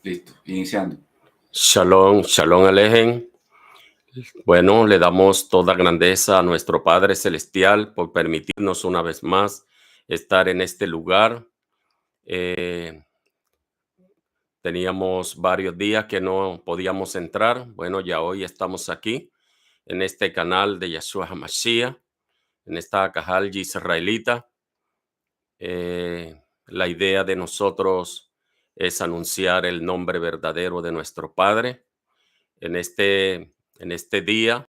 Listo, iniciando. Shalom, shalom alejen. Bueno, le damos toda grandeza a nuestro Padre Celestial por permitirnos una vez más estar en este lugar. Eh, Teníamos varios días que no podíamos entrar. Bueno, ya hoy estamos aquí en este canal de Yeshua HaMashiach, en esta Cajal israelita. La idea de nosotros es anunciar el nombre verdadero de nuestro Padre en este día.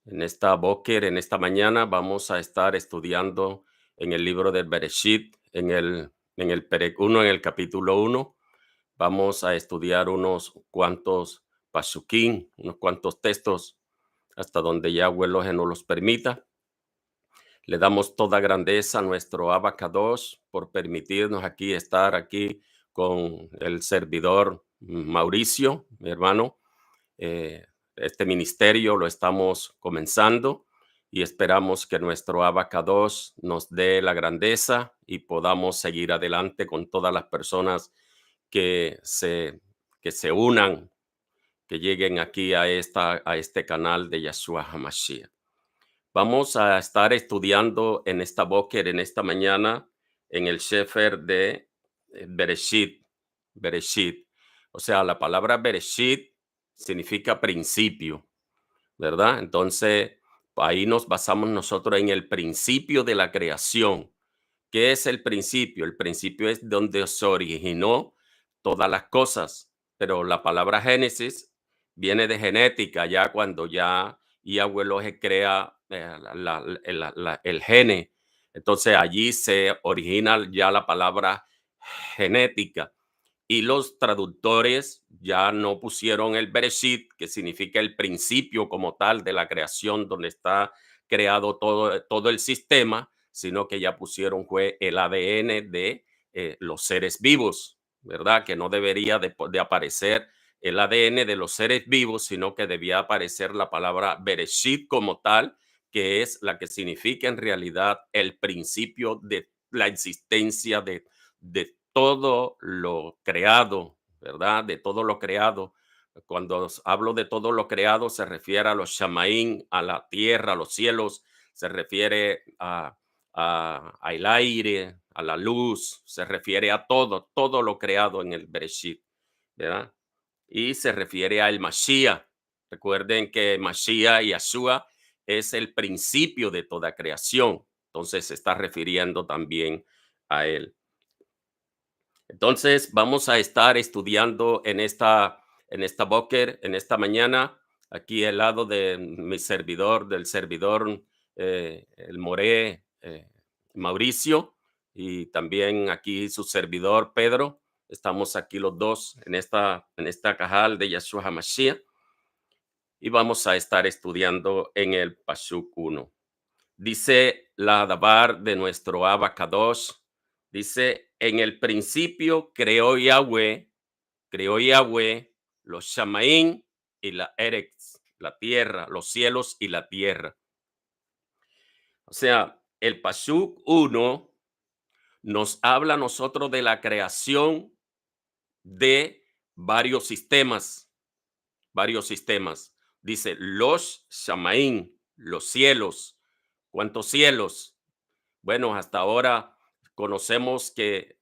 En esta Boker, en esta mañana, vamos a estar estudiando en el libro de Bereshit, en el Perec 1, en el capítulo 1. Vamos a estudiar unos cuantos pasukim, unos cuantos textos, hasta donde Yahweh Elohim nos los permita. Le damos toda grandeza a nuestro Abacados por permitirnos estar aquí con el servidor Mauricio, mi hermano. Este ministerio lo estamos comenzando y esperamos que nuestro Abacados nos dé la grandeza y podamos seguir adelante con todas las personas que se unan, que lleguen aquí a este canal de Yeshua HaMashiach. Vamos a estar estudiando en esta Boker, en esta mañana, en el Sefer de Bereshit. Bereshit. O sea, la palabra Bereshit significa principio, ¿verdad? Entonces, ahí nos basamos nosotros en el principio de la creación. ¿Qué es el principio? El principio es donde se originó todas las cosas, pero la palabra Génesis viene de genética, ya cuando ya Yahweh Elohim crea el gene. Entonces allí se origina ya la palabra genética y los traductores ya no pusieron el Bereshit, que significa el principio como tal de la creación, donde está creado todo el sistema, sino que ya pusieron fue el ADN de los seres vivos, ¿verdad? Que no debería de aparecer el ADN de los seres vivos, sino que debía aparecer la palabra Bereshit como tal, que es la que significa en realidad el principio de la existencia de todo lo creado, ¿verdad? De todo lo creado. Cuando hablo de todo lo creado, se refiere a los shamaín, a la tierra, a los cielos, se refiere al aire, a la luz, se refiere a todo lo creado en el Bereshit, ¿verdad? Y se refiere al Mashiach. Recuerden que Mashiach y Yeshua es el principio de toda creación. Entonces se está refiriendo también a él. Entonces, vamos a estar estudiando en esta Boker, en esta mañana, aquí al lado de mi servidor, del servidor, el Moré, Mauricio, y también aquí su servidor, Pedro. Estamos aquí los dos en esta cajal de Yeshua HaMashiach y vamos a estar estudiando en el Pashuk 1. Dice la Dabar de nuestro Abacadosh, dice, en el principio creó Yahweh los Shamaín y la Eretz, la tierra, los cielos y la tierra. O sea, el Pashuk 1 nos habla a nosotros de la creación de varios sistemas, Dice, los Shamaín, los cielos. ¿Cuántos cielos? Bueno, hasta ahora conocemos que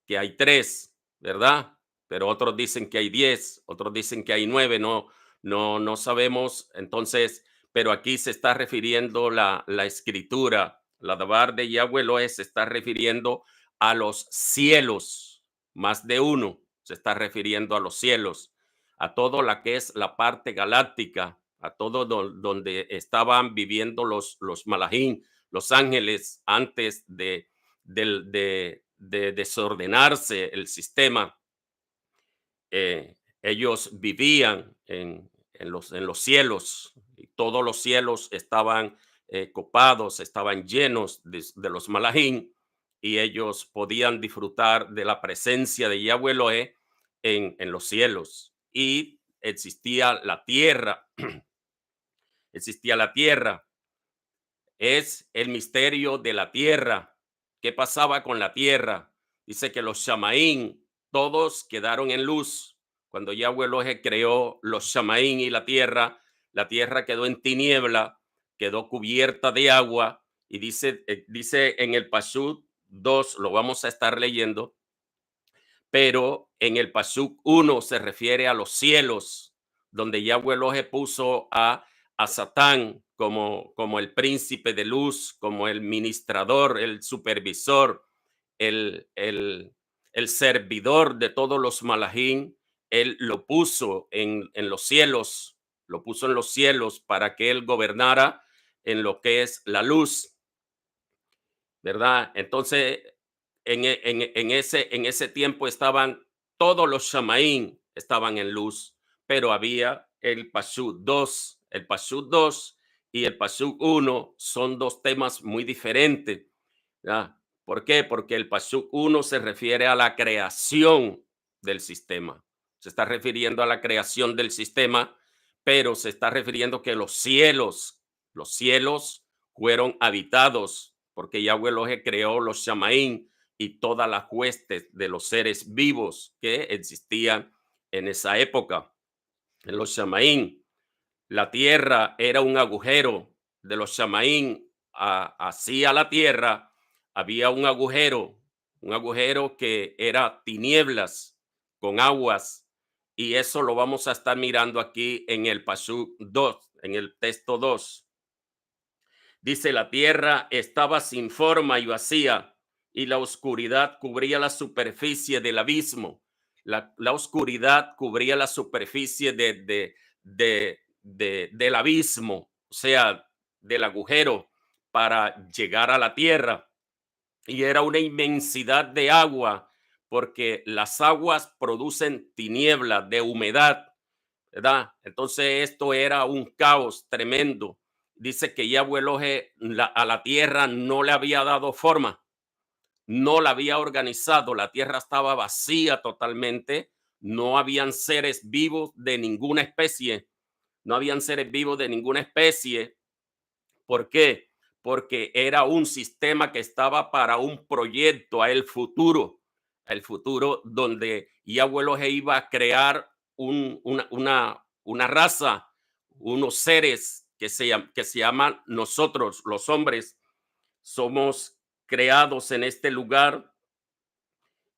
hay 3, ¿verdad? Pero otros dicen que hay 10, otros dicen que hay 9, no sabemos. Entonces, pero aquí se está refiriendo la escritura, la Dabar de Yahweh Elohim se está refiriendo a los cielos, más de uno se está refiriendo a los cielos, a todo la que es la parte galáctica, a todo donde estaban viviendo los malajim, los ángeles, antes de desordenarse el sistema. Ellos vivían en los cielos y todos los cielos estaban copados, estaban llenos de los malajim y ellos podían disfrutar de la presencia de Yahweh Elohim en los cielos. Y existía la tierra, existía la tierra. Es el misterio de la tierra. ¿Qué pasaba con la tierra? Dice que los Shamaín todos quedaron en luz. Cuando Yahweh Elohim creó los Shamaín y la tierra quedó en tiniebla, quedó cubierta de agua. Y dice en el Pashut 2, lo vamos a estar leyendo, pero en el Pasuk 1 se refiere a los cielos, donde Yahweh Elohim puso a Satán como el príncipe de luz, como el ministrador, el supervisor, el, el, el servidor de todos los malachim. Él lo puso en los cielos, lo puso en los cielos para que él gobernara en lo que es la luz, ¿verdad? Entonces, en ese tiempo estaban todos los Shamaín, estaban en luz, pero había el Pashut 2. El Pashut 2 y el Pashut 1 son dos temas muy diferentes, ¿verdad? ¿Por qué? Porque el Pashut 1 se refiere a la creación del sistema. Se está refiriendo a la creación del sistema, pero se está refiriendo que los cielos fueron habitados, porque Yahweh Elohim creó los Shamaín y todas las huestes de los seres vivos que existían en esa época. En los Shamaín, la tierra era un agujero de los Shamaín hacia la tierra, había un agujero que era tinieblas con aguas, y eso lo vamos a estar mirando aquí en el Pasuk 2, en el texto 2. Dice, la tierra estaba sin forma y vacía, y la oscuridad cubría la superficie del abismo. La oscuridad cubría la superficie del abismo, o sea, del agujero para llegar a la tierra. Y era una inmensidad de agua, porque las aguas producen tiniebla de humedad, ¿verdad? Entonces esto era un caos tremendo. Dice que Yahweh Elohim a la tierra no le había dado forma, no la había organizado, la tierra estaba vacía totalmente, no habían seres vivos de ninguna especie, no habían seres vivos de ninguna especie. ¿Por qué? Porque era un sistema que estaba para un proyecto a el futuro donde Yahweh Elohim iba a crear una raza, unos seres que se llaman nosotros, los hombres, somos creados en este lugar,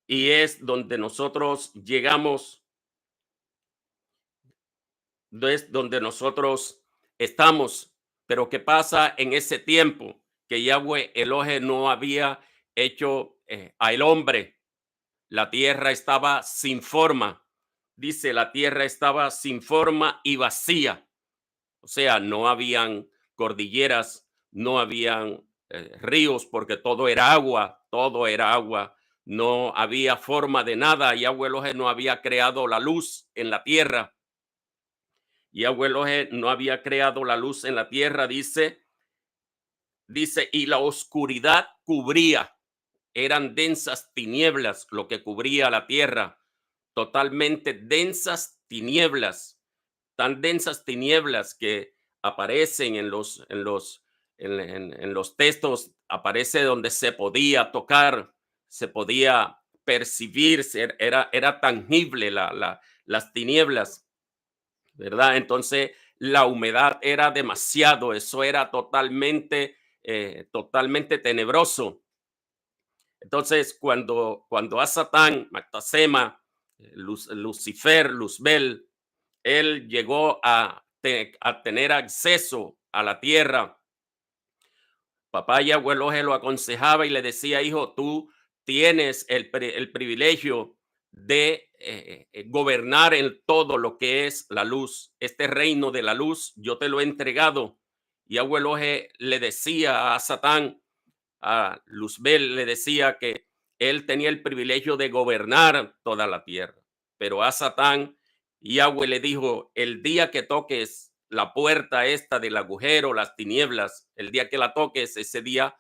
y es donde nosotros llegamos, es donde nosotros estamos. Pero ¿qué pasa en ese tiempo? Que Yahweh Elohim no había hecho al hombre. La tierra estaba sin forma. Dice, la tierra estaba sin forma y vacía. O sea, no habían cordilleras, no habían ríos, porque todo era agua, todo era agua. No había forma de nada. Yahweh Elohim no había creado la luz en la tierra. Yahweh Elohim no había creado la luz en la tierra, dice, y la oscuridad cubría, eran densas tinieblas lo que cubría la tierra, totalmente densas tinieblas, tan densas tinieblas que aparecen en los textos, aparece donde se podía tocar, se podía percibir, era tangible las tinieblas, ¿verdad? Entonces, la humedad era demasiado, eso era totalmente tenebroso. Entonces, cuando a Satán, Mactasema, Lucifer, Luzbel, él llegó a tener acceso a la tierra, papá Yahweh Elohim lo aconsejaba y le decía, hijo, tú tienes el privilegio de gobernar en todo lo que es la luz. Este reino de la luz yo te lo he entregado. Yahweh Elohim le decía a Satán, a Luzbel le decía que él tenía el privilegio de gobernar toda la tierra, pero a Satán Yahweh le dijo, el día que toques la puerta esta del agujero, las tinieblas, el día que la toques, ese día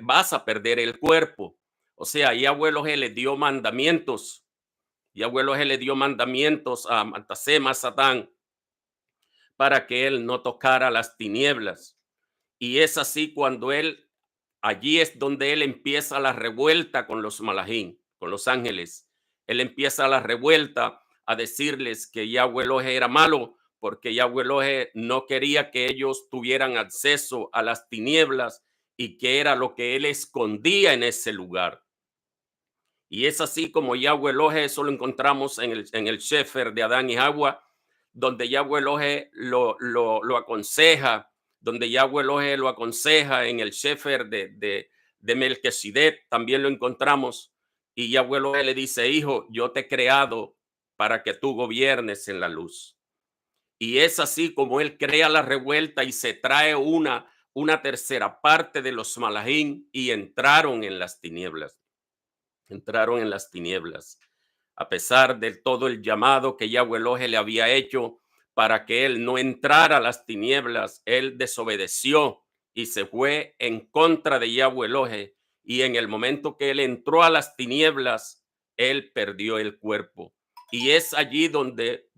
vas a perder el cuerpo. O sea, Yahweh Elohim le dio mandamientos. Yahweh Elohim le dio mandamientos a Matasema, a Satán, para que él no tocara las tinieblas. Y es así cuando allí es donde él empieza la revuelta con los malachim, con los ángeles. él empieza la revuelta a decirles que Yahweh Elohim era malo, porque Yahweh Elohim no quería que ellos tuvieran acceso a las tinieblas y que era lo que él escondía en ese lugar. Y es así como Yahweh Elohim, eso lo encontramos en el Shefer de Adán y Agua, donde Yahweh Elohim lo aconseja, donde Yahweh Elohim lo aconseja en el Shefer de Melquisedec, también lo encontramos. Y Yahweh Elohim le dice, hijo, yo te he creado para que tú gobiernes en la luz. Y es así como él crea la revuelta y se trae una tercera parte de los malahín y entraron en las tinieblas. Entraron en las tinieblas. A pesar de todo el llamado que Yahweh Elohim le había hecho para que él no entrara a las tinieblas, él desobedeció y se fue en contra de Yahweh Elohim. Y en el momento que él entró a las tinieblas, él perdió el cuerpo. Y es allí donde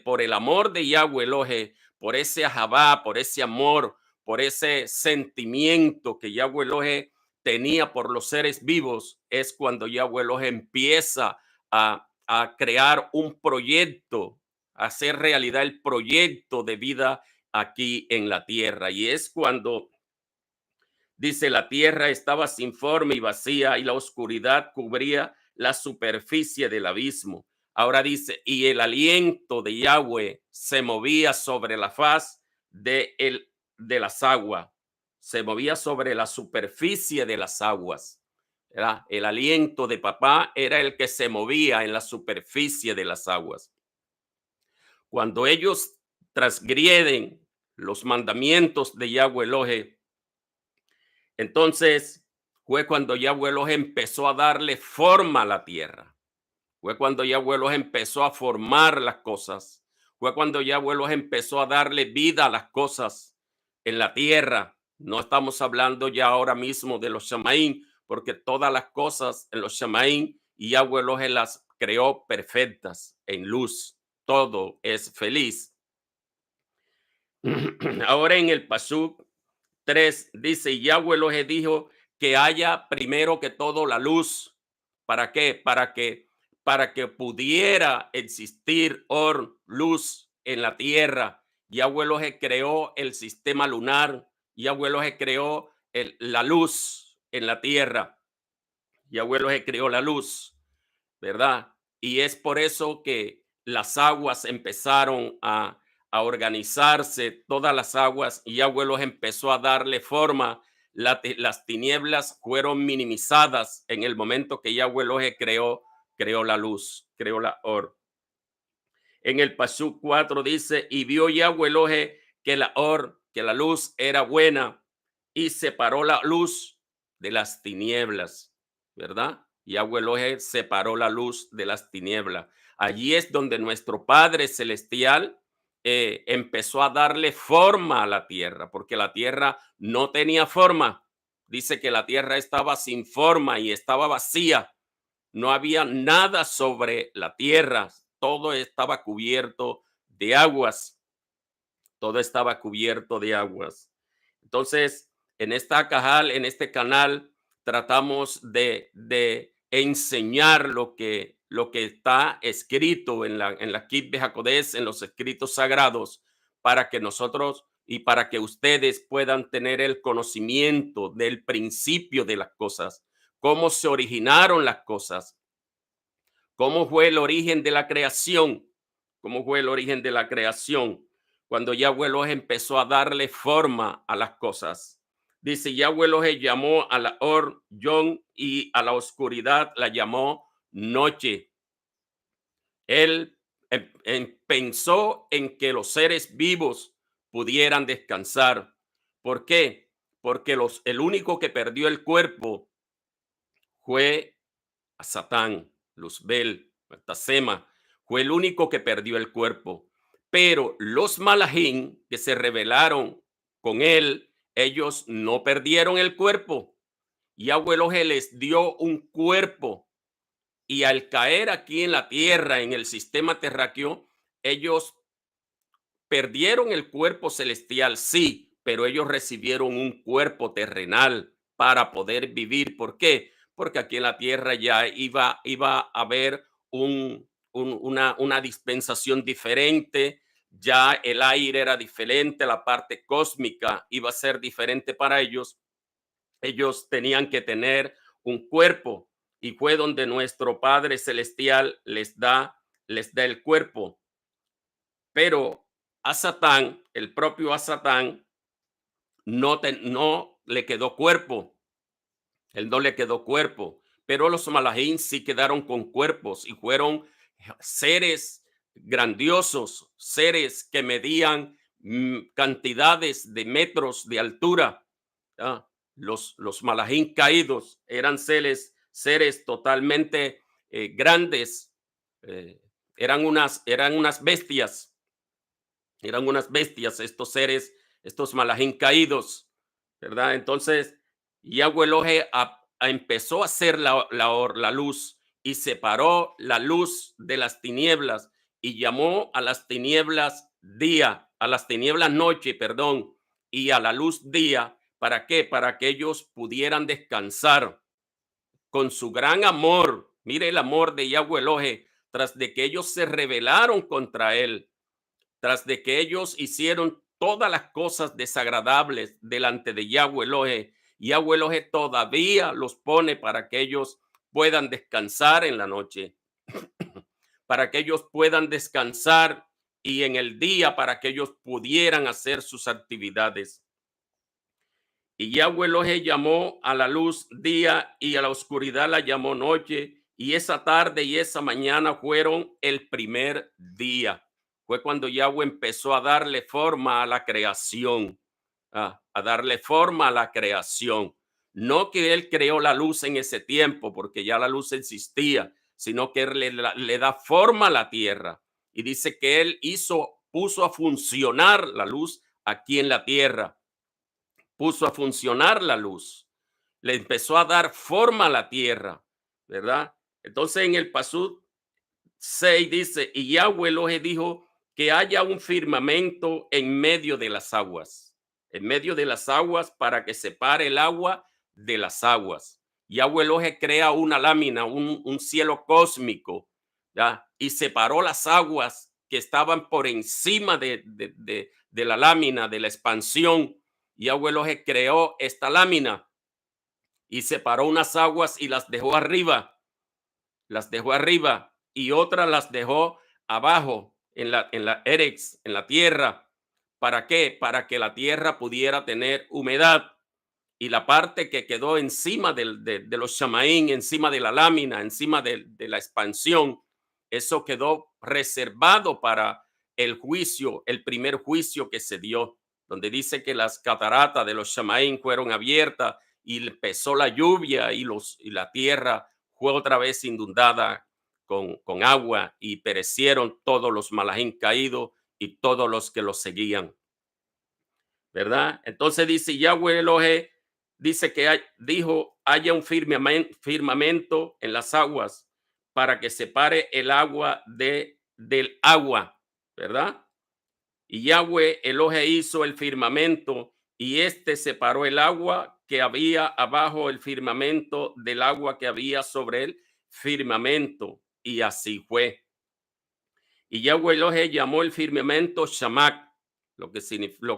por el amor de Yahweh Elohim, por ese ahabá, por ese amor, por ese sentimiento que Yahweh Elohim tenía por los seres vivos, es cuando Yahweh Elohim empieza a crear un proyecto, a hacer realidad el proyecto de vida aquí en la tierra. Y es cuando dice, la tierra estaba sin forma y vacía y la oscuridad cubría la superficie del abismo. Ahora dice, y el aliento de Yahweh se movía sobre la faz de las aguas, se movía sobre la superficie de las aguas. ¿Verdad? El aliento de papá era el que se movía en la superficie de las aguas. Cuando ellos transgreden los mandamientos de Yahweh Elohim, entonces fue cuando Yahweh Elohim empezó a darle forma a la tierra. Fue cuando Yahweh Elohim empezó a formar las cosas. Fue cuando Yahweh Elohim empezó a darle vida a las cosas en la tierra. No estamos hablando ya ahora mismo de los Shamaín, porque todas las cosas en los Shamaín y Yahweh Elohim las creó perfectas en luz. Todo es feliz. Ahora en el Pasuk 3 dice, Yahweh Elohim dijo que haya primero que todo la luz. ¿Para qué? Para que pudiera existir luz en la tierra. Yahweh Elohim creó el sistema lunar. Yahweh Elohim creó la luz en la tierra. Yahweh Elohim creó la luz, ¿verdad? Y es por eso que las aguas empezaron a organizarse, todas las aguas, y Yahweh los empezó a darle forma. Las tinieblas fueron minimizadas en el momento que Yahweh los creó la luz, creó la or. En el Pasuk 4 dice, y vio Yahweh Elohim que la luz era buena, y separó la luz de las tinieblas, ¿verdad? Yahweh Elohim separó la luz de las tinieblas. Allí es donde nuestro Padre Celestial empezó a darle forma a la tierra, porque la tierra no tenía forma. Dice que la tierra estaba sin forma y estaba vacía. No había nada sobre la tierra. Todo estaba cubierto de aguas. Todo estaba cubierto de aguas. Entonces, en esta cajal, en este canal, tratamos de enseñar lo que está escrito en la Kit Jacodés, en los escritos sagrados, para que nosotros y para que ustedes puedan tener el conocimiento del principio de las cosas, cómo se originaron las cosas, cómo fue el origen de la creación, cómo fue el origen de la creación cuando Yahweh Elohim empezó a darle forma a las cosas. Dice, Yahweh Elohim llamó a la Yom y a la oscuridad la llamó noche. Él pensó en que los seres vivos pudieran descansar. ¿Por qué? Porque el único que perdió el cuerpo fue a Satán, Luzbel, Tasema, fue el único que perdió el cuerpo. Pero los malahín que se rebelaron con él, ellos no perdieron el cuerpo. Yahweh Elohim les dio un cuerpo y al caer aquí en la tierra, en el sistema terráqueo, ellos perdieron el cuerpo celestial, sí, pero ellos recibieron un cuerpo terrenal para poder vivir. ¿Por qué? Porque aquí en la tierra ya iba a haber una dispensación diferente, ya el aire era diferente, la parte cósmica iba a ser diferente para ellos. Ellos tenían que tener un cuerpo y fue donde nuestro Padre Celestial les da el cuerpo. Pero a Satán, el propio a Satán, no le quedó cuerpo. Él no le quedó cuerpo, pero los malajim sí quedaron con cuerpos y fueron seres grandiosos, seres que medían cantidades de metros de altura. ¿Ah? Los malajim caídos eran seres totalmente grandes, eh, eran unas bestias estos seres, estos malajim caídos, ¿verdad? Entonces, Yahweh Elohe empezó a hacer la luz y separó la luz de las tinieblas y llamó a las tinieblas día, a las tinieblas noche, perdón, y a la luz día. ¿Para qué? Para que ellos pudieran descansar con su gran amor. Mire el amor de Yahweh Elohe, tras de que ellos se rebelaron contra él, tras de que ellos hicieron todas las cosas desagradables delante de Yahweh Elohe, Yahweh Elohe todavía los pone para que ellos puedan descansar en la noche, para que ellos puedan descansar y en el día para que ellos pudieran hacer sus actividades. Y Yahweh Elohe llamó a la luz día y a la oscuridad la llamó noche. Y esa tarde y esa mañana fueron el primer día. Fue cuando Yahweh empezó a darle forma a la creación, a darle forma a la creación. No que él creó la luz en ese tiempo, porque ya la luz existía, sino que él le da forma a la tierra. Y dice que él puso a funcionar la luz aquí en la tierra, puso a funcionar la luz, le empezó a dar forma a la tierra, ¿verdad? Entonces en el Pasuk 6 dice, y Yahweh Elohe dijo que haya un firmamento en medio de las aguas, en medio de las aguas para que separe el agua de las aguas. Yahweh Elohe crea una lámina, un cielo cósmico, ¿ya? Y separó las aguas que estaban por encima de la lámina, de la expansión. Yahweh Elohe creó esta lámina y separó unas aguas y las dejó arriba y otras las dejó abajo en la Erex, en la tierra. ¿Para qué? Para que la tierra pudiera tener humedad y la parte que quedó encima de los chamaín, encima de la lámina, encima de la expansión, eso quedó reservado para el juicio, el primer juicio que se dio, donde dice que las cataratas de los chamaín fueron abiertas y empezó la lluvia y la tierra fue otra vez inundada con agua y perecieron todos los malajim caídos y todos los que los seguían, ¿verdad? Entonces dice Yahweh Elohe, dice que dijo, haya un firmamento en las aguas para que separe el agua del agua, ¿verdad? Y Yahweh Elohe hizo el firmamento y este separó el agua que había abajo el firmamento del agua que había sobre el firmamento. Y así fue. Y Yahweh Elohe llamó el firmamento Shamak, lo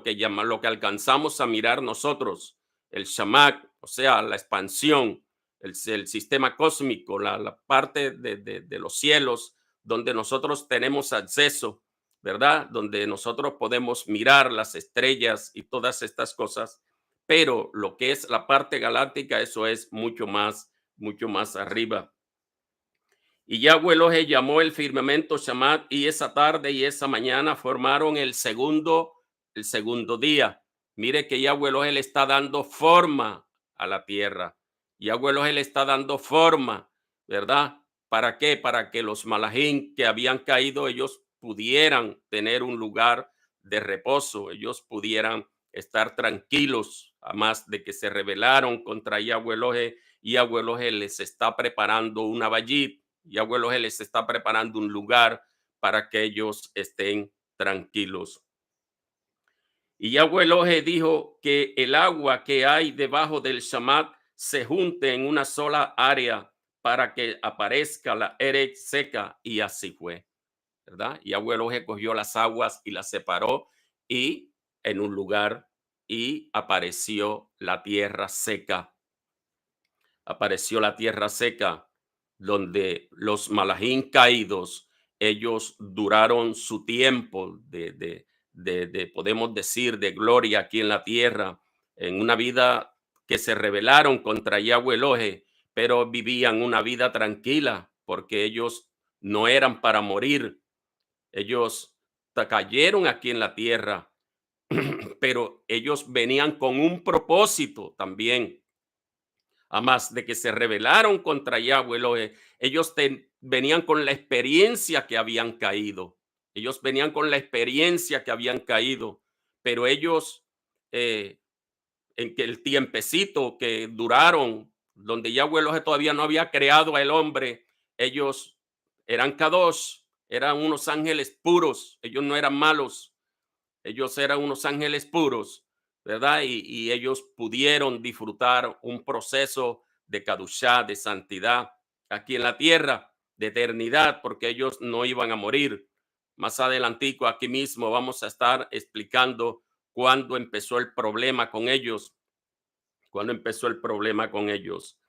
que alcanzamos a mirar nosotros, el Shamak, o sea, la expansión, el sistema cósmico, la parte de los cielos donde nosotros tenemos acceso, ¿verdad? Donde nosotros podemos mirar las estrellas y todas estas cosas, pero lo que es la parte galáctica, eso es mucho más arriba. Y Yahweh Elohe llamó el firmamento Shamat y esa tarde y esa mañana formaron el segundo día. Mire que Yahweh Elohe le está dando forma a la tierra. Yahweh Elohe le está dando forma, ¿verdad? ¿Para qué? Para que los malajim que habían caído, ellos pudieran tener un lugar de reposo, ellos pudieran estar tranquilos, además de que se rebelaron contra Yahweh Elohe, y Yahweh Elohe les está preparando una vallita. Yahweh Elohe les está preparando un lugar para que ellos estén tranquilos. Y Yahweh Elohe dijo que el agua que hay debajo del Shamat se junte en una sola área para que aparezca la Eretz seca, y así fue, ¿verdad? Y Yahweh Elohim cogió las aguas y las separó y en un lugar y apareció la tierra seca. Apareció la tierra seca donde los malajim caídos, ellos duraron su tiempo podemos decir, de gloria aquí en la tierra, en una vida que se rebelaron contra Yahweh Elohim, pero vivían una vida tranquila porque ellos no eran para morir. Ellos cayeron aquí en la tierra, pero ellos venían con un propósito también. Además de que se rebelaron contra Yahweh Elohim, ellos venían con la experiencia que habían caído. Ellos venían con la experiencia que habían caído, pero ellos, eh, en que el tiempecito que duraron, donde Yahweh Elohim todavía no había creado al hombre, ellos eran Kadosh, eran unos ángeles puros, ellos no eran malos, ellos eran unos ángeles puros, ¿verdad? Y ellos pudieron disfrutar un proceso de cadushá, de santidad aquí en la tierra, de eternidad, porque ellos no iban a morir. Más adelantico, aquí mismo vamos a estar explicando cuándo empezó el problema con ellos, cuándo empezó el problema con ellos.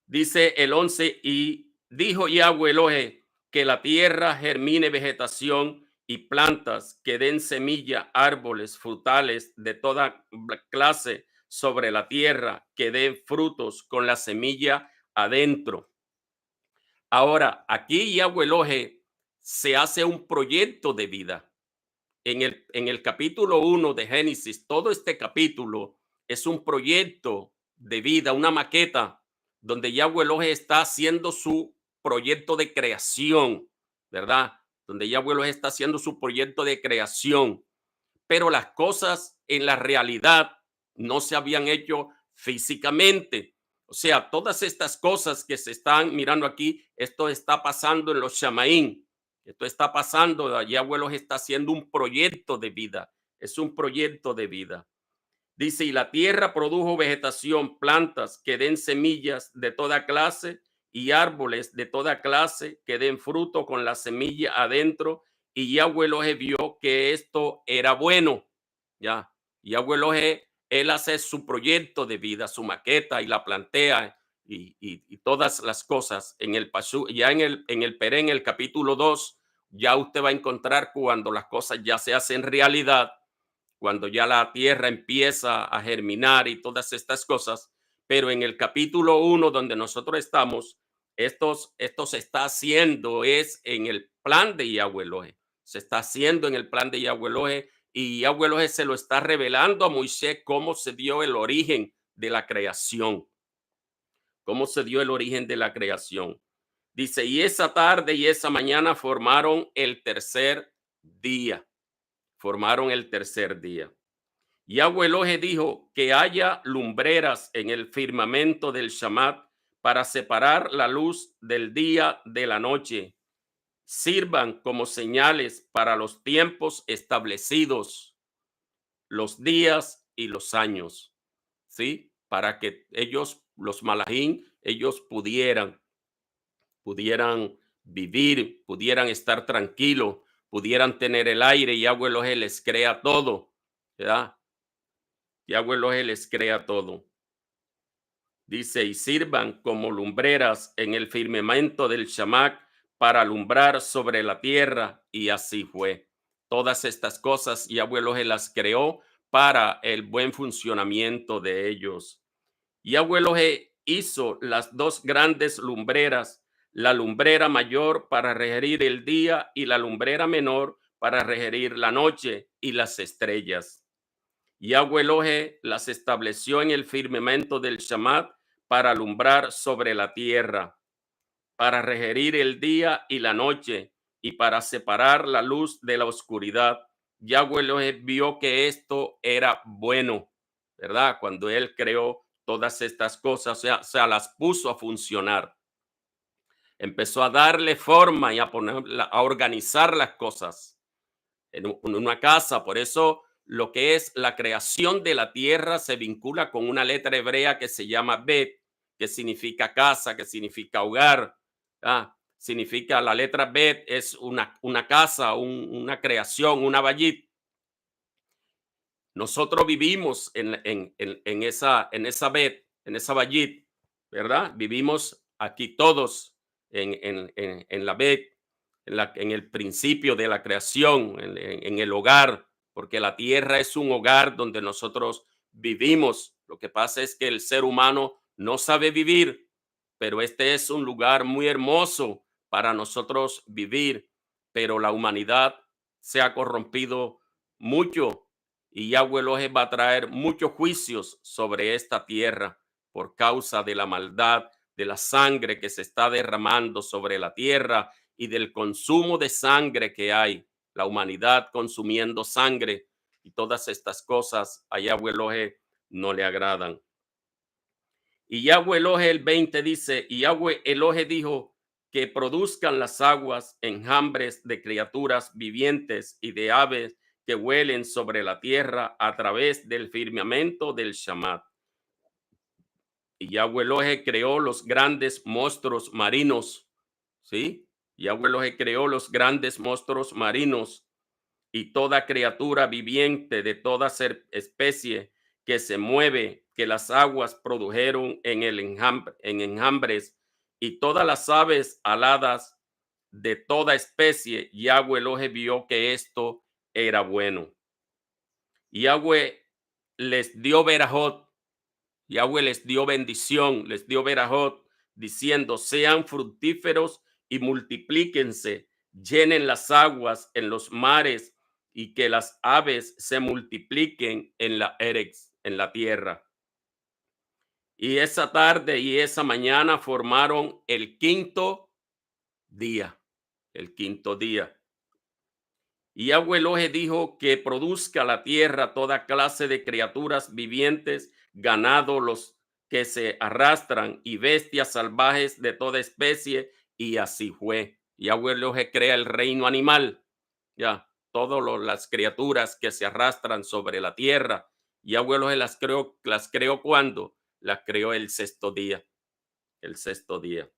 Dice el 11, y dijo Yahweh Elohim que la tierra germine vegetación y plantas que den semilla, árboles frutales de toda clase sobre la tierra, que den frutos con la semilla adentro. Ahora, aquí Yahweh Elohim se hace un proyecto de vida. En el capítulo 1 de Génesis, todo este capítulo es un proyecto de vida, una maqueta, donde Yahweh Elohim está haciendo su proyecto de creación, ¿verdad? Donde Yahweh Elohim está haciendo su proyecto de creación, pero las cosas en la realidad no se habían hecho físicamente. O sea, todas estas cosas que se están mirando aquí, esto está pasando en los Shamaín. Esto está pasando, Yahweh Elohim está haciendo un proyecto de vida. Es un proyecto de vida. Dice, y la tierra produjo vegetación, plantas que den semillas de toda clase y árboles de toda clase que den fruto con la semilla adentro. Y Yahweh Elohim vio que esto era bueno. Ya, Yahweh Elohim, él hace su proyecto de vida, su maqueta y la plantea y todas las cosas en el Pasú. Ya en el Peré, en el capítulo 2, ya usted va a encontrar cuando las cosas ya se hacen realidad, cuando ya la tierra empieza a germinar y todas estas cosas. Pero en el capítulo 1 donde nosotros estamos, esto se está haciendo, es en el plan de Yahweh Elohim. Se está haciendo en el plan de Yahweh Elohim, y Yahweh Elohim se lo está revelando a Moisés cómo se dio el origen de la creación. Cómo se dio el origen de la creación. Dice, y esa tarde y esa mañana formaron el tercer día. Formaron el tercer día. Yahweh Elohim dijo que haya lumbreras en el firmamento del Shamat para separar la luz del día de la noche. Sirvan como señales para los tiempos establecidos, los días y los años, ¿sí? Para que ellos, los malajim, ellos pudieran vivir, pudieran estar tranquilos, pudieran tener el aire. Y Yahweh Elohim les crea todo, ¿verdad? Yahweh Elohim les crea todo. Dice, y sirvan como lumbreras en el firmamento del Shamak para alumbrar sobre la tierra. Y así fue. Todas estas cosas Yahweh Elohim las creó para el buen funcionamiento de ellos. Yahweh Elohim hizo las dos grandes lumbreras, la lumbrera mayor para regerir el día y la lumbrera menor para regerir la noche y las estrellas. Yahweh Elohim las estableció en el firmamento del Shamat para alumbrar sobre la tierra, para regerir el día y la noche y para separar la luz de la oscuridad. Yahweh Elohim vio que esto era bueno, ¿verdad? Cuando él creó todas estas cosas, o sea, las puso a funcionar. Empezó a darle forma y a organizar las cosas en una casa. Por eso lo que es la creación de la tierra se vincula con una letra hebrea que se llama Bet, que significa casa, que significa hogar. Significa la letra Bet es una casa, una creación, una bayit. Nosotros vivimos en esa Bet, en esa bayit, ¿verdad? Vivimos aquí todos en la Bet, en el principio de la creación, en el hogar, porque la tierra es un hogar donde nosotros vivimos. Lo que pasa es que el ser humano no sabe vivir, pero este es un lugar muy hermoso para nosotros vivir, pero la humanidad se ha corrompido mucho y Yahweh Elohim va a traer muchos juicios sobre esta tierra por causa de la maldad, de la sangre que se está derramando sobre la tierra y del consumo de sangre que hay, la humanidad consumiendo sangre y todas estas cosas a Yahweh Elohim no le agradan. Y Yahweh Elohim el 20 dice, y Yahweh Elohim dijo que produzcan las aguas enjambres de criaturas vivientes y de aves que huelen sobre la tierra a través del firmamento del Shamat. Y Yahweh Elohim creó los grandes monstruos marinos, ¿sí? Yahweh Elohim creó los grandes monstruos marinos y toda criatura viviente de toda especie que se mueve, que las aguas produjeron en enjambres, y todas las aves aladas de toda especie, Yahweh Elohim vio que esto era bueno. Yahweh les dio verajot, Yahweh les dio bendición, les dio verajot, diciendo, sean fructíferos y multiplíquense, llenen las aguas en los mares y que las aves se multipliquen en la erex, en la tierra. Y esa tarde y esa mañana formaron el quinto día, el quinto día. Y Yahweh Elohim dijo que produzca la tierra toda clase de criaturas vivientes, ganado, los que se arrastran y bestias salvajes de toda especie. Y así fue. Yahweh Elohim crea el reino animal. Ya, todas las criaturas que se arrastran sobre la tierra. Yahweh Elohim las creó cuando las creó el sexto día. El sexto día.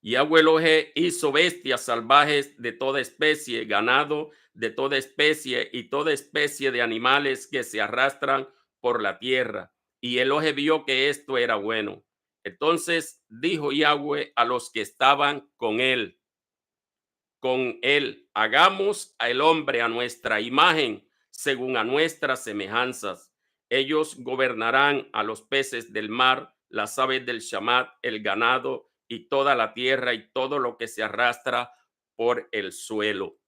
Yahweh Elohim hizo bestias salvajes de toda especie, ganado de toda especie y toda especie de animales que se arrastran por la tierra. Y Elohim vio que esto era bueno. Entonces dijo Yahweh a los que estaban con él, hagamos al hombre a nuestra imagen, según a nuestras semejanzas. Ellos gobernarán a los peces del mar, las aves del shamat, el ganado y toda la tierra y todo lo que se arrastra por el suelo.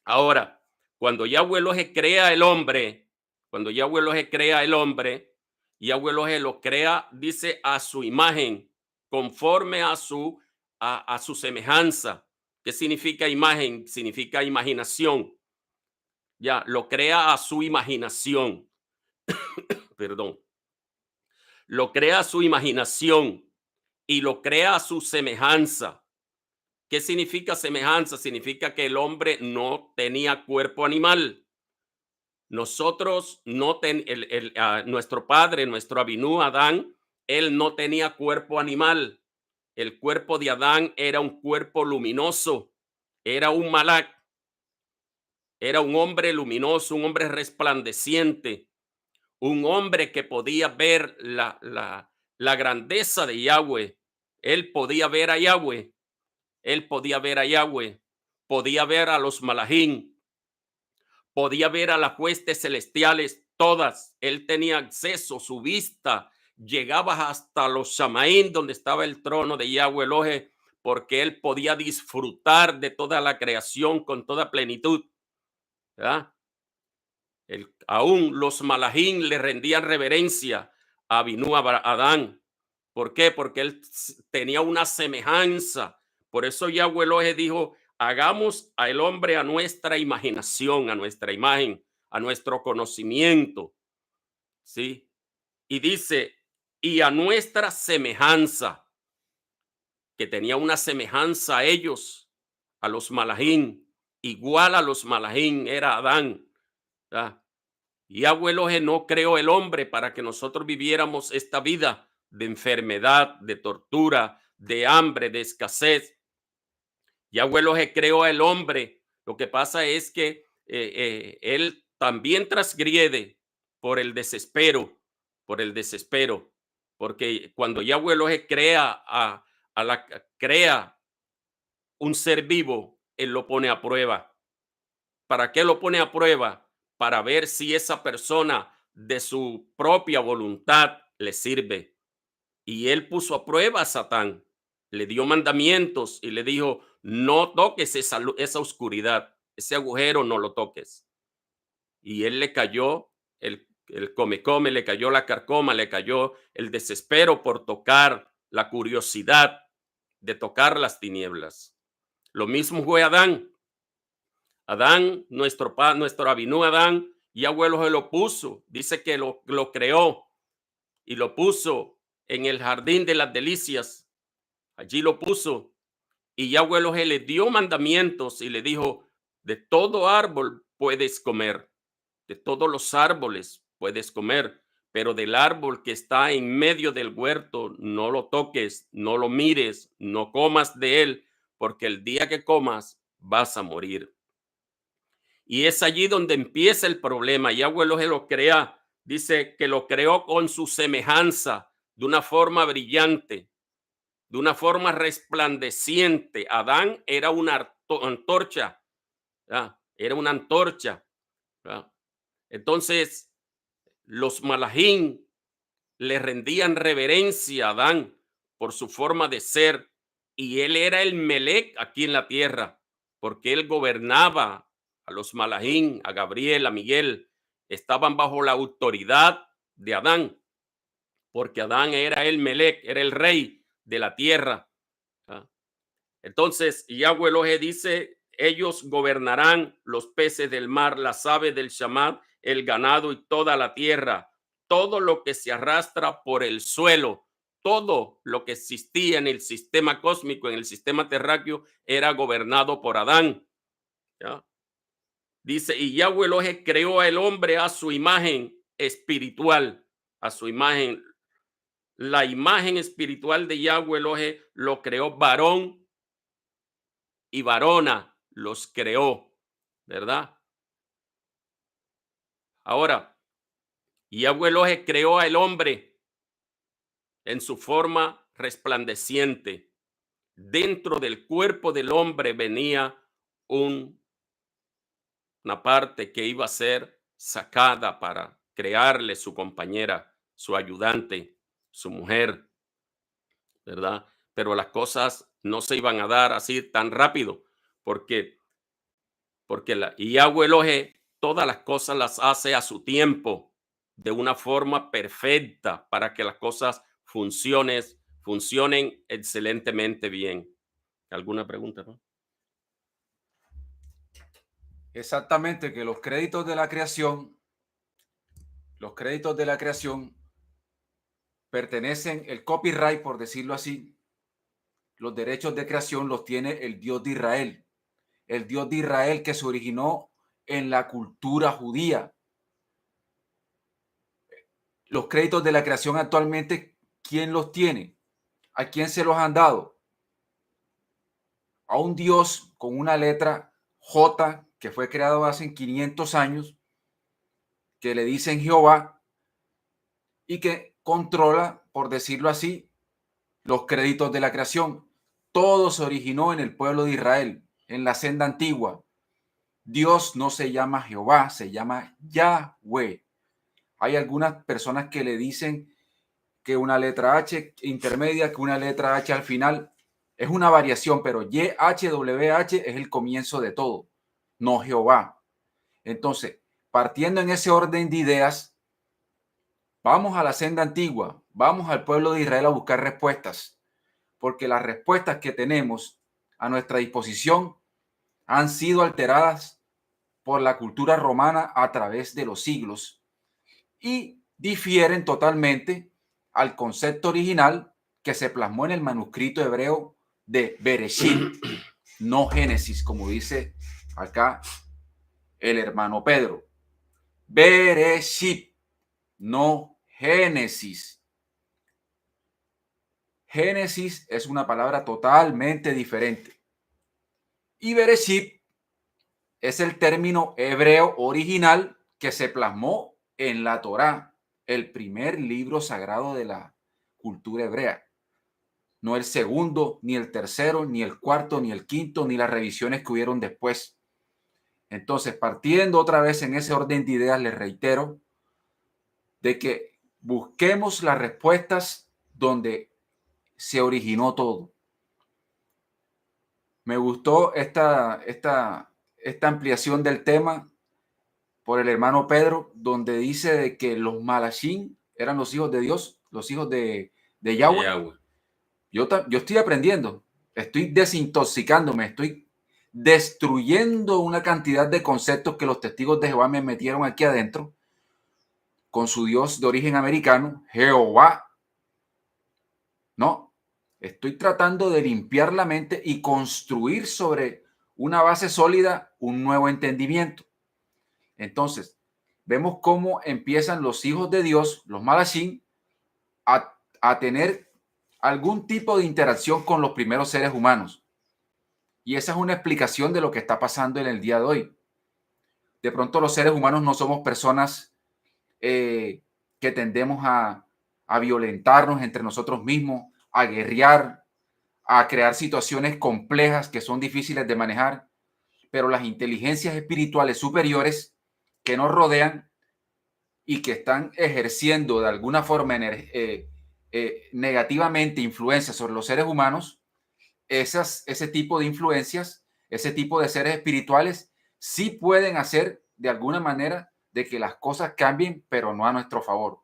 Ahora, cuando Yahweh Elohim crea el hombre, cuando Yahweh Elohim crea el hombre, Yahweh Elohim lo crea, dice, a su imagen, conforme a su semejanza. ¿Qué significa imagen? Significa imaginación. Ya, lo crea a su imaginación. Perdón. Lo crea a su imaginación y lo crea a su semejanza. ¿Qué significa semejanza? Significa que el hombre no tenía cuerpo animal. Nosotros no nuestro padre, nuestro Abinú, Adán, él no tenía cuerpo animal. El cuerpo de Adán era un cuerpo luminoso, era un malak, era un hombre luminoso, un hombre resplandeciente, un hombre que podía ver la grandeza de Yahweh. Él podía ver a Yahweh, él podía ver a Yahweh, podía ver a los malajim, podía ver a las huestes celestiales todas. Él tenía acceso, su vista llegaba hasta los Shamaín, donde estaba el trono de Yahweh Elohim, porque él podía disfrutar de toda la creación con toda plenitud. ¿Verdad? Aún los malajim le rendían reverencia a Abinú Adán. ¿Por qué? Porque él tenía una semejanza. Por eso Yahweh Elohim dijo, hagamos al hombre a nuestra imaginación, a nuestra imagen, a nuestro conocimiento. ¿Sí? Y dice, y a nuestra semejanza, que tenía una semejanza a ellos, a los malajim, igual a los malajim era Adán. ¿Verdad? Yahweh Elohim no creó el hombre para que nosotros viviéramos esta vida de enfermedad, de tortura, de hambre, de escasez. Yahweh Elohim creó al hombre. Lo que pasa es que él también transgrede por el desespero, porque cuando Yahweh Elohim crea un ser vivo, él lo pone a prueba. ¿Para qué lo pone a prueba? Para ver si esa persona de su propia voluntad le sirve. Y él puso a prueba a Satán, le dio mandamientos y le dijo, no toques esa oscuridad, ese agujero no lo toques. Y él le cayó el come, le cayó la carcoma, le cayó el desespero por tocar, la curiosidad de tocar las tinieblas. Lo mismo fue Adán. Adán, nuestro Abinú Adán, Yahweh se lo puso, dice que lo creó y lo puso en el jardín de las delicias. Allí lo puso y Yahweh Elohim le dio mandamientos y le dijo, de todo árbol puedes comer, de todos los árboles puedes comer, pero del árbol que está en medio del huerto no lo toques, no lo mires, no comas de él, porque el día que comas vas a morir. Y es allí donde empieza el problema. Yahweh Elohim lo crea, dice que lo creó con su semejanza, de una forma brillante, de una forma resplandeciente. Adán era una antorcha, ¿verdad? Era una antorcha, ¿verdad? Entonces, los malachim le rendían reverencia a Adán por su forma de ser, y él era el Melec aquí en la tierra, porque él gobernaba a los malachim, a Gabriel, a Miguel, estaban bajo la autoridad de Adán, porque Adán era el Melec, era el rey de la tierra. Entonces, Yahweh Elohim dice, ellos gobernarán los peces del mar, las aves del Shamad, el ganado y toda la tierra, todo lo que se arrastra por el suelo, todo lo que existía en el sistema cósmico, en el sistema terráqueo, era gobernado por Adán. ¿Ya? Dice, y Yahweh Elohim creó al hombre a su imagen espiritual, a su imagen. La imagen espiritual de Yahweh Elohim lo creó varón y varona, los creó, ¿verdad? Ahora, Yahweh Elohim creó al hombre en su forma resplandeciente. Dentro del cuerpo del hombre venía una parte que iba a ser sacada para crearle su compañera, su ayudante, su mujer, ¿verdad? Pero las cosas no se iban a dar así tan rápido, porque Yahweh Elohim todas las cosas las hace a su tiempo, de una forma perfecta, para que las cosas funcionen excelentemente bien. ¿Alguna pregunta, no? Exactamente, que los créditos de la creación pertenecen, el copyright, por decirlo así, los derechos de creación los tiene el Dios de Israel. El Dios de Israel que se originó en la cultura judía. Los créditos de la creación actualmente, ¿quién los tiene? ¿A quién se los han dado? A un Dios con una letra J que fue creado hace 500 años, que le dicen Jehová y que controla, por decirlo así, los créditos de la creación. Todo se originó en el pueblo de Israel, en la senda antigua. Dios no se llama Jehová, se llama Yahweh. Hay algunas personas que le dicen que una letra H intermedia, que una letra H al final. Es una variación, pero YHWH es el comienzo de todo, no Jehová. Entonces, partiendo en ese orden de ideas, vamos a la senda antigua, vamos al pueblo de Israel a buscar respuestas, porque las respuestas que tenemos a nuestra disposición han sido alteradas por la cultura romana a través de los siglos y difieren totalmente al concepto original que se plasmó en el manuscrito hebreo de Bereshit, no Génesis, como dice acá el hermano Pedro. Bereshit, no Génesis. Génesis es una palabra totalmente diferente. Y Bereshit es el término hebreo original que se plasmó en la Torá, el primer libro sagrado de la cultura hebrea. No el segundo, ni el tercero, ni el cuarto, ni el quinto, ni las revisiones que hubieron después. Entonces, partiendo otra vez en ese orden de ideas, les reitero de que busquemos las respuestas donde se originó todo. Me gustó esta ampliación del tema por el hermano Pedro, donde dice de que los malachín eran los hijos de Dios, los hijos de Yahweh. Yahweh. Yo estoy aprendiendo, estoy desintoxicándome, estoy destruyendo una cantidad de conceptos que los testigos de Jehová me metieron aquí adentro con su Dios de origen americano, Jehová. No, estoy tratando de limpiar la mente y construir sobre una base sólida un nuevo entendimiento. Entonces, vemos cómo empiezan los hijos de Dios, los malachín, a tener algún tipo de interacción con los primeros seres humanos. Y esa es una explicación de lo que está pasando en el día de hoy. De pronto los seres humanos no somos personas que tendemos a violentarnos entre nosotros mismos, a guerrear, a crear situaciones complejas que son difíciles de manejar, pero las inteligencias espirituales superiores que nos rodean y que están ejerciendo de alguna forma negativamente influencia sobre los seres humanos, ese tipo de influencias, ese tipo de seres espirituales, sí pueden hacer de alguna manera de que las cosas cambien, pero no a nuestro favor.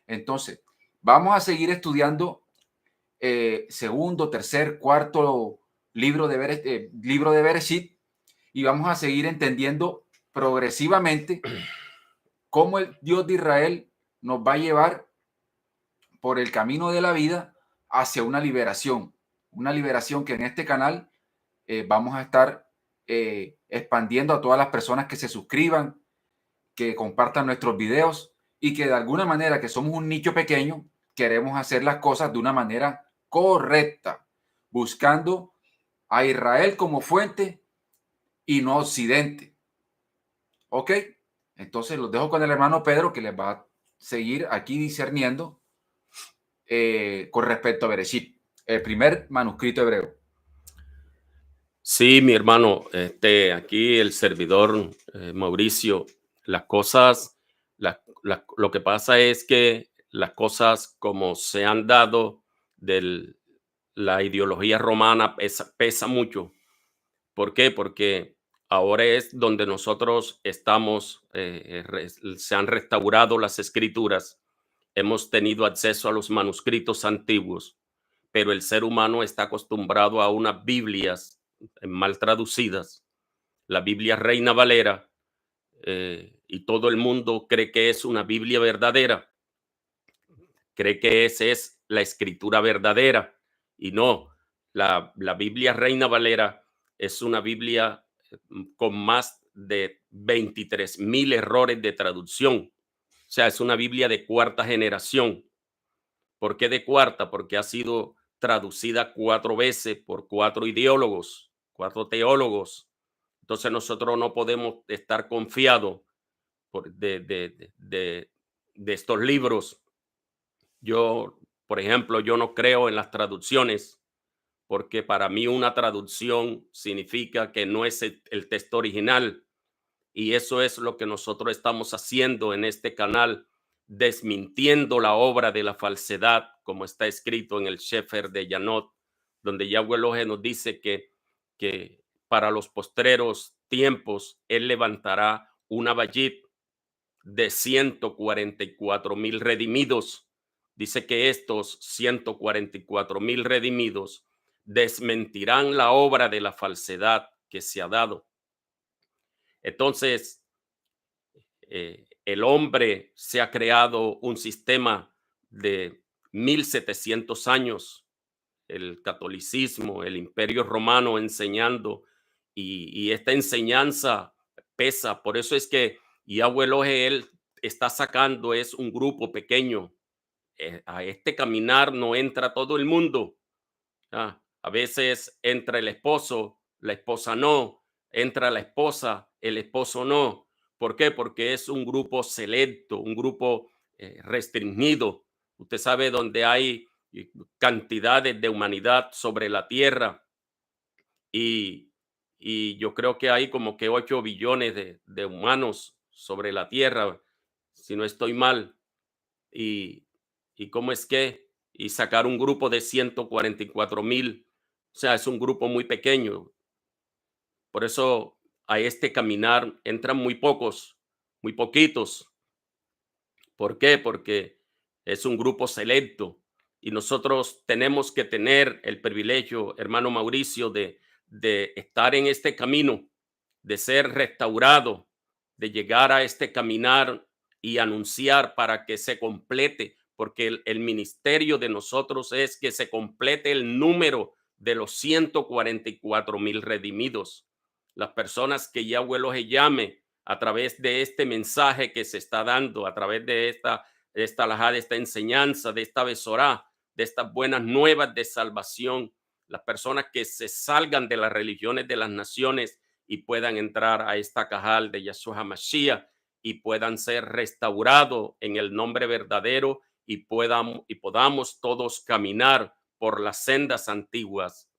Entonces, vamos a seguir estudiando segundo, tercer, cuarto libro de Bereshit y vamos a seguir entendiendo progresivamente cómo el Dios de Israel nos va a llevar por el camino de la vida hacia una liberación que en este canal vamos a estar expandiendo a todas las personas que se suscriban, que compartan nuestros videos y que de alguna manera, que somos un nicho pequeño, queremos hacer las cosas de una manera correcta, buscando a Israel como fuente y no Occidente. ¿Ok? Entonces los dejo con el hermano Pedro, que les va a seguir aquí discerniendo con respecto a Bereshit, el primer manuscrito hebreo. Sí, mi hermano, aquí el servidor Mauricio, las cosas, lo que pasa es que las cosas como se han dado de la ideología romana pesa mucho. ¿Por qué? Porque ahora es donde nosotros estamos, se han restaurado las escrituras, hemos tenido acceso a los manuscritos antiguos, pero el ser humano está acostumbrado a unas Biblias mal traducidas, la Biblia Reina Valera, y todo el mundo cree que es una Biblia verdadera, cree que esa es la escritura verdadera, y no, la Biblia Reina Valera es una Biblia con más de 23,000 errores de traducción. O sea, es una Biblia de cuarta generación. ¿Por qué de cuarta? Porque ha sido traducida 4 veces por 4 ideólogos, 4 teólogos. Entonces nosotros no podemos estar confiados de estos libros. Yo, por ejemplo, yo no creo en las traducciones porque para mí una traducción significa que no es el texto original. Y eso es lo que nosotros estamos haciendo en este canal, desmintiendo la obra de la falsedad, como está escrito en el Sefer de Yanot, donde Yahweh Elohim nos dice que para los postreros tiempos Él levantará una Bayit de 144,000 redimidos. Dice que estos 144,000 redimidos desmentirán la obra de la falsedad que se ha dado. Entonces, el hombre se ha creado un sistema de 1700 años, el catolicismo, el imperio romano enseñando, y esta enseñanza pesa. Por eso es que Y Yahweh Elohim, él está sacando es un grupo pequeño. A este caminar no entra todo el mundo. A veces entra el esposo, la esposa no, entra la esposa, el esposo no. ¿Por qué? Porque es un grupo selecto, un grupo restringido. Usted sabe donde hay cantidades de humanidad sobre la tierra y, y yo creo que hay como que 8 billones de humanos sobre la tierra, si no estoy mal. Y, y cómo es que, y sacar un grupo de 144,000, o sea, es un grupo muy pequeño. Por eso a este caminar entran muy pocos, muy poquitos. ¿Por qué? Porque es un grupo selecto y nosotros tenemos que tener el privilegio, hermano Mauricio, de estar en este camino, de ser restaurado, de llegar a este caminar y anunciar para que se complete, porque el ministerio de nosotros es que se complete el número de los 144,000 redimidos, las personas que Yahweh los llame a través de este mensaje que se está dando, a través de esta alajá, de esta enseñanza, de esta besorá, de estas buenas nuevas de salvación, las personas que se salgan de las religiones de las naciones y puedan entrar a esta cajal de Yahshua Mashiach y puedan ser restaurados en el nombre verdadero y podamos todos caminar por las sendas antiguas.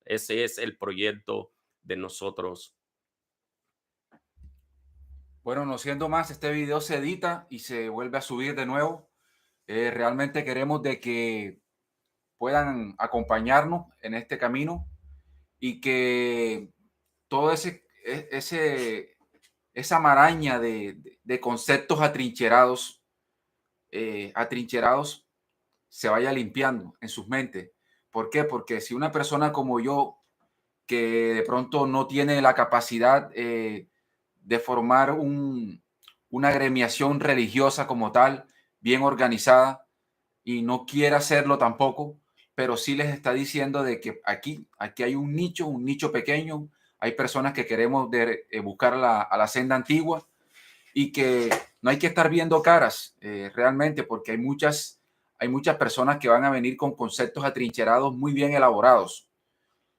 Ese es el proyecto de nosotros. Bueno, no siendo más, este video se edita y se vuelve a subir de nuevo. Realmente queremos de que puedan acompañarnos en este camino y que todo esa maraña de conceptos atrincherados se vaya limpiando en sus mentes. ¿Por qué? Porque si una persona como yo, que de pronto no tiene la capacidad de formar una agremiación religiosa como tal, bien organizada, y no quiere hacerlo tampoco, pero sí les está diciendo de que aquí hay un nicho pequeño, hay personas que queremos buscar a la senda antigua y que no hay que estar viendo caras realmente, porque hay muchas personas que van a venir con conceptos atrincherados muy bien elaborados,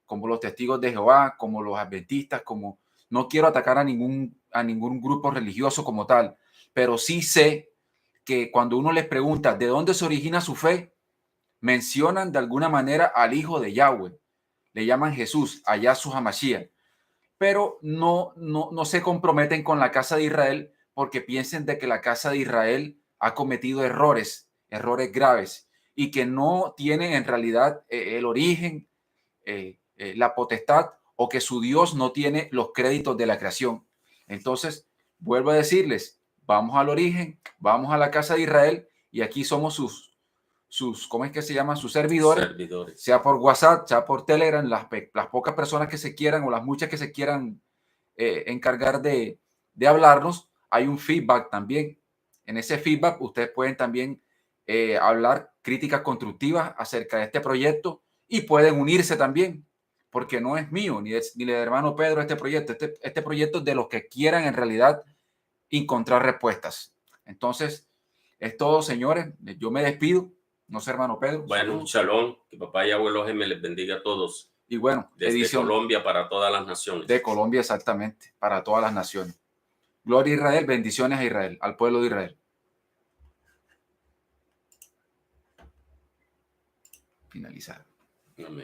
como los testigos de Jehová, como los adventistas, como no quiero atacar a ningún grupo religioso como tal, pero sí sé que cuando uno les pregunta de dónde se origina su fe, mencionan de alguna manera al Hijo de Yahweh, le llaman Jesús, a Yahshua HaMashiach, pero no se comprometen con la casa de Israel porque piensen de que la casa de Israel ha cometido errores graves y que no tienen en realidad el origen, la potestad, o que su Dios no tiene los créditos de la creación. Entonces, vuelvo a decirles, vamos al origen, vamos a la casa de Israel y aquí somos ¿cómo es que se llaman? Sus servidores, sea por WhatsApp, sea por Telegram, las pocas personas que se quieran o las muchas que se quieran encargar de hablarnos. Hay un feedback también. En ese feedback ustedes pueden también hablar críticas constructivas acerca de este proyecto y pueden unirse también, porque no es mío ni del hermano Pedro este proyecto. Este proyecto es de los que quieran en realidad encontrar respuestas. Entonces, es todo, señores. Yo me despido. No sé, hermano Pedro. Bueno, shalom, que papá y abuelo me les bendiga a todos. Y bueno, desde Colombia para todas las naciones. De Colombia, exactamente, para todas las naciones. Gloria a Israel, bendiciones a Israel, al pueblo de Israel. Finalizar. Amén.